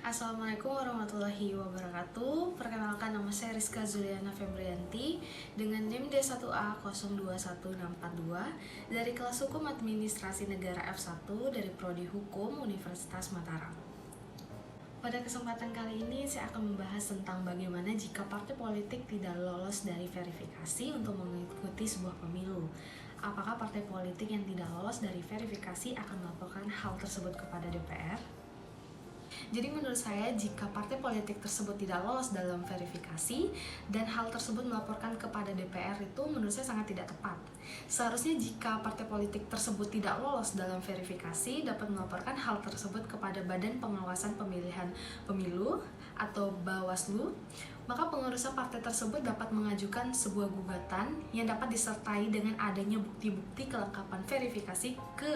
Assalamualaikum warahmatullahi wabarakatuh. Perkenalkan, nama saya Rizka Zuliana Febrianti dengan NIM D1A021642 dari kelas Hukum Administrasi Negara F1 dari Prodi Hukum Universitas Mataram. Pada kesempatan kali ini saya akan membahas tentang bagaimana jika partai politik tidak lolos dari verifikasi untuk mengikuti sebuah pemilu. Apakah partai politik yang tidak lolos dari verifikasi akan melaporkan hal tersebut kepada DPR? Jadi menurut saya, jika partai politik tersebut tidak lolos dalam verifikasi dan hal tersebut melaporkan kepada DPR, itu menurut saya sangat tidak tepat. Seharusnya jika partai politik tersebut tidak lolos dalam verifikasi, dapat melaporkan hal tersebut kepada Badan Pengawasan Pemilihan Pemilu atau Bawaslu, maka pengurusan partai tersebut dapat mengajukan sebuah gugatan yang dapat disertai dengan adanya bukti-bukti kelengkapan verifikasi ke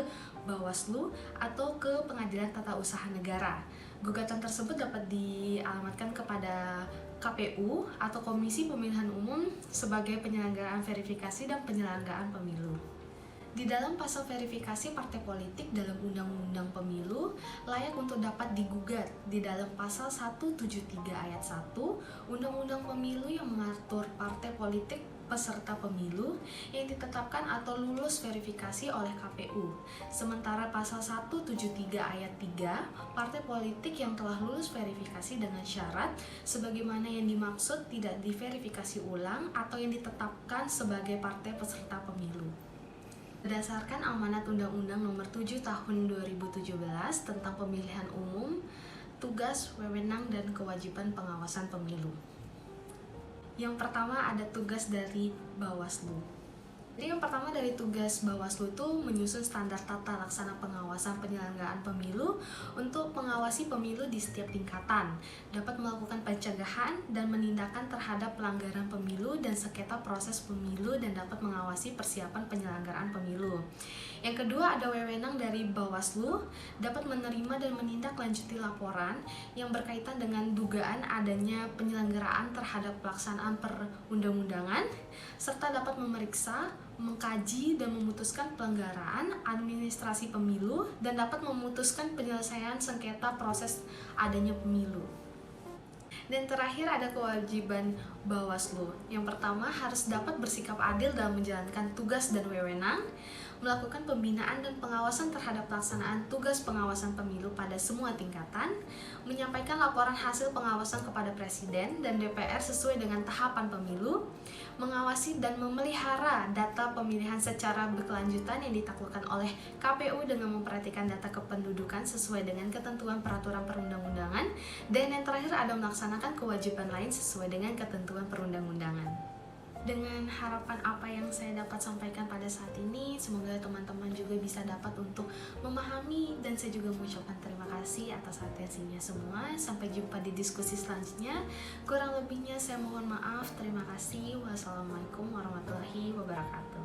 Bawaslu atau ke Pengadilan Tata Usaha Negara. Gugatan tersebut dapat dialamatkan kepada KPU atau Komisi Pemilihan Umum sebagai penyelenggaraan verifikasi dan penyelenggaraan pemilu. Di dalam pasal verifikasi partai politik dalam Undang-Undang Pemilu layak untuk dapat digugat di dalam pasal 173 ayat 1 Undang-Undang Pemilu yang mengatur partai politik peserta pemilu yang ditetapkan atau lulus verifikasi oleh KPU. Sementara pasal 173 ayat 3 partai politik yang telah lulus verifikasi dengan syarat sebagaimana yang dimaksud tidak diverifikasi ulang atau yang ditetapkan sebagai partai peserta pemilu. Berdasarkan amanat Undang-Undang Nomor 7 Tahun 2017 tentang Pemilihan Umum, tugas, wewenang, dan kewajiban pengawasan pemilu. Yang pertama ada tugas dari Bawaslu. Jadi yang pertama dari tugas Bawaslu itu menyusun standar tata laksana pengawasan penyelenggaraan pemilu untuk mengawasi pemilu di setiap tingkatan, dapat melakukan pencegahan dan menindakan terhadap pelanggaran pemilu dan sengketa proses pemilu dan dapat mengawasi persiapan penyelenggaraan pemilu. Yang kedua ada wewenang dari Bawaslu, dapat menerima dan menindaklanjuti laporan yang berkaitan dengan dugaan adanya penyelenggaraan terhadap pelaksanaan perundang-undangan, serta dapat memeriksa, mengkaji, dan memutuskan pelanggaran administrasi pemilu dan dapat memutuskan penyelesaian sengketa proses adanya pemilu. Dan terakhir ada kewajiban Bawaslu. Yang pertama harus dapat bersikap adil dalam menjalankan tugas dan wewenang, melakukan pembinaan dan pengawasan terhadap pelaksanaan tugas pengawasan pemilu pada semua tingkatan, menyampaikan laporan hasil pengawasan kepada Presiden dan DPR sesuai dengan tahapan pemilu, mengawasi dan memelihara data pemilihan secara berkelanjutan yang ditaklukkan oleh KPU dengan memperhatikan data kependudukan sesuai dengan ketentuan peraturan perundang-undangan, dan yang terakhir ada melaksanakan kewajiban lain sesuai dengan ketentuan perundang-undangan. Dengan harapan apa yang saya dapat sampaikan pada saat ini, semoga teman-teman juga bisa dapat untuk memahami, dan saya juga mengucapkan terima kasih atas atensinya semua. Sampai jumpa di diskusi selanjutnya. Kurang lebihnya saya mohon maaf. Terima kasih. Wassalamualaikum warahmatullahi wabarakatuh.